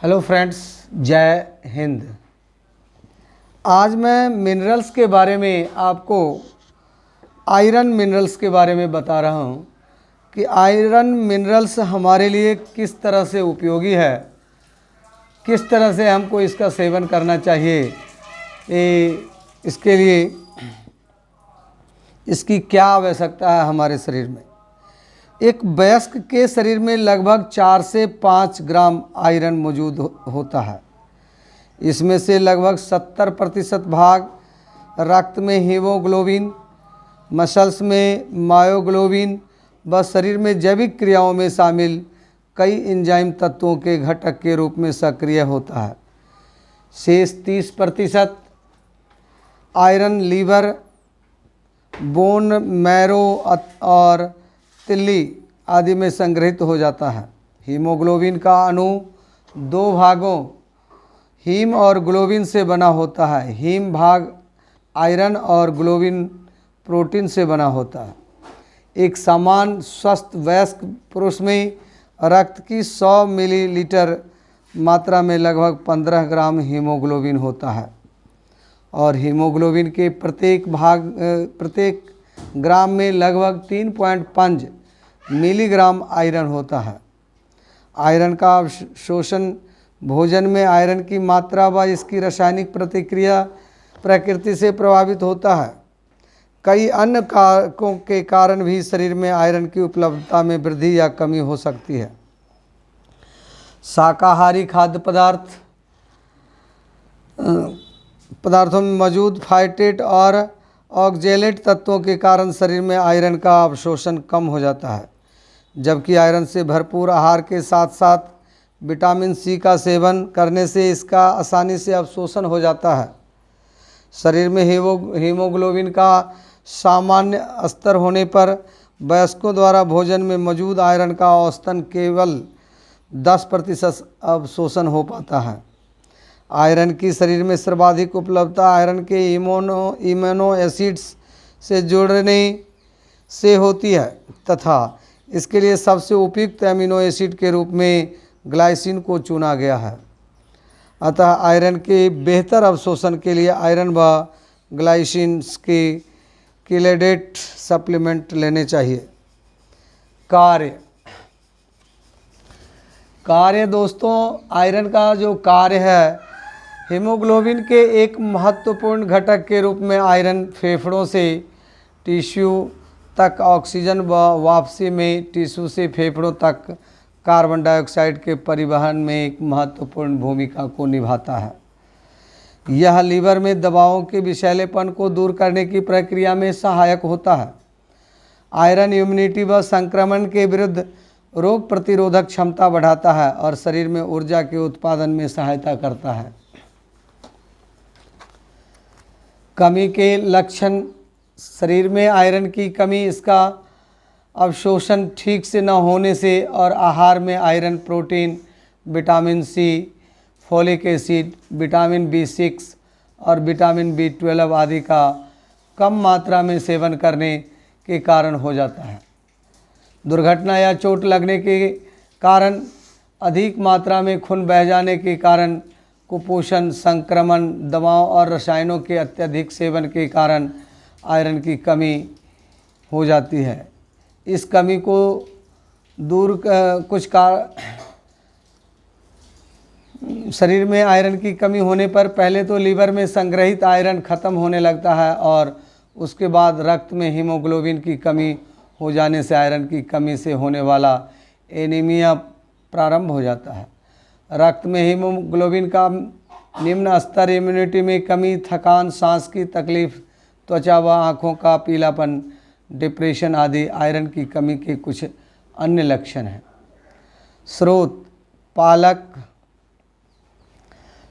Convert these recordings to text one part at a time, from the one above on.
Hello friends, जय हिंद। आज मैं मिनरल्स के बारे में आपको आयरन मिनरल्स के बारे में बता रहा हूँ कि आयरन मिनरल्स हमारे लिए किस तरह से उपयोगी है, किस तरह से हमको इसका सेवन करना चाहिए, इसके लिए इसकी क्या आवश्यकता है हमारे शरीर में। एक वयस्क के शरीर में लगभग 4 से 5 ग्राम आयरन मौजूद होता है। इसमें से लगभग 70% भाग रक्त में हीमोग्लोबिन, मसल्स में मायोग्लोबिन व शरीर में जैविक क्रियाओं में शामिल कई एंजाइम तत्वों के घटक के रूप में सक्रिय होता है। शेष 30% आयरन लीवर, बोन मैरो और तिल्ली आदि में संग्रहित हो जाता है। हीमोग्लोबिन का अणु 2 भागों हीम और ग्लोबिन से बना होता है। हीम भाग आयरन और ग्लोबिन प्रोटीन से बना होता है। एक समान स्वस्थ वयस्क पुरुष में रक्त की 100 मिलीलीटर मात्रा में लगभग 15 ग्राम हीमोग्लोबिन होता है और हीमोग्लोबिन के प्रत्येक ग्राम में लगभग 3.5 मिलीग्राम आयरन होता है। आयरन का अवशोषण भोजन में आयरन की मात्रा व इसकी रासायनिक प्रतिक्रिया प्रकृति से प्रभावित होता है। कई अन्य कारकों के कारण भी शरीर में आयरन की उपलब्धता में वृद्धि या कमी हो सकती है। शाकाहारी खाद्य पदार्थों में मौजूद फाइटेट और ऑक्जेलेट तत्वों के कारण शरीर में आयरन का अवशोषण कम हो जाता है, जबकि आयरन से भरपूर आहार के साथ साथ विटामिन सी का सेवन करने से इसका आसानी से अवशोषण हो जाता है। शरीर में हीमोग्लोबिन का सामान्य स्तर होने पर वयस्कों द्वारा भोजन में मौजूद आयरन का औसतन केवल 10% अवशोषण हो पाता है। आयरन की शरीर में सर्वाधिक उपलब्धता आयरन के इम्यूनो एसिड्स से जुड़ने से होती है तथा इसके लिए सबसे उपयुक्त अमीनो एसिड के रूप में ग्लाइसिन को चुना गया है। अतः आयरन के बेहतर अवशोषण के लिए आयरन व ग्लाइसिन के किलेडेट सप्लीमेंट लेने चाहिए। कार्य दोस्तों, आयरन का जो कार्य है, हीमोग्लोबिन के एक महत्वपूर्ण घटक के रूप में आयरन फेफड़ों से टिश्यू तक ऑक्सीजन व वापसी में टिश्यू से फेफड़ों तक कार्बन डाइऑक्साइड के परिवहन में एक महत्वपूर्ण भूमिका को निभाता है। यह लीवर में दवाओं के विषैलेपन को दूर करने की प्रक्रिया में सहायक होता है। आयरन इम्यूनिटी व संक्रमण के विरुद्ध रोग प्रतिरोधक क्षमता बढ़ाता है और शरीर में ऊर्जा के उत्पादन में सहायता करता है। कमी के लक्षण: शरीर में आयरन की कमी, इसका अवशोषण ठीक से न होने से और आहार में iron, protein, vitamin C, folic acid, vitamin B6 और विटामिन B12 आदि का कम मात्रा में सेवन करने के कारण हो जाता है। दुर्घटना या चोट लगने के कारण, अधिक मात्रा में खून बह जाने के कारण, कुपोषण, संक्रमण, दवाओं और रसायनों के अत्यधिक सेवन के कारण आयरन की कमी हो जाती है। इस कमी को दूर शरीर में आयरन की कमी होने पर पहले तो लीवर में संग्रहित आयरन खत्म होने लगता है और उसके बाद रक्त में हीमोग्लोबिन की कमी हो जाने से आयरन की कमी से होने वाला एनीमिया प्रारंभ हो जाता है। रक्त में हीमोग्लोबिन का निम्न स्तर, इम्यूनिटी में कमी, थकान, सांस की तकलीफ, त्वचा व आँखों का पीलापन, डिप्रेशन आदि आयरन की कमी के कुछ अन्य लक्षण हैं। स्रोत: पालक,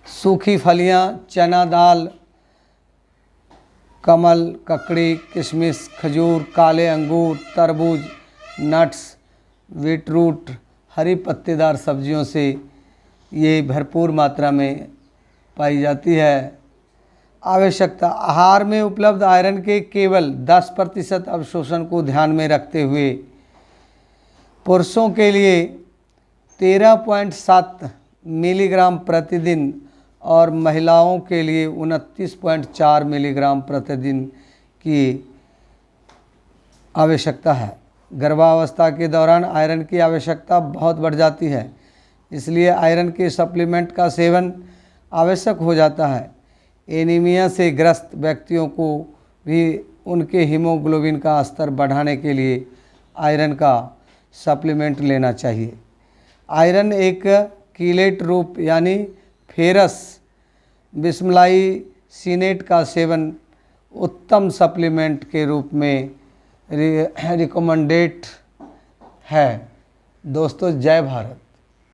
सूखी फलियां, चना दाल, कमल, ककड़ी, किशमिश, खजूर, काले अंगूर, तरबूज, नट्स, बीटरूट, हरी पत्तेदार सब्जियों से ये भरपूर मात्रा में पाई जाती है। आवश्यकता: आहार में उपलब्ध आयरन के केवल 10% अवशोषण को ध्यान में रखते हुए पुरुषों के लिए 13.7 मिलीग्राम प्रतिदिन और महिलाओं के लिए 29.4 मिलीग्राम प्रतिदिन की आवश्यकता है। गर्भावस्था के दौरान आयरन की आवश्यकता बहुत बढ़ जाती है, इसलिए आयरन के सप्लीमेंट का सेवन आवश्यक हो जाता है। एनीमिया से ग्रस्त व्यक्तियों को भी उनके हीमोग्लोबिन का स्तर बढ़ाने के लिए आयरन का सप्लीमेंट लेना चाहिए। आयरन एक कीलेट रूप यानी फेरस बिस्मलाइसिनेट का सेवन उत्तम सप्लीमेंट के रूप में रिकमेंडेड है। दोस्तों, जय भारत।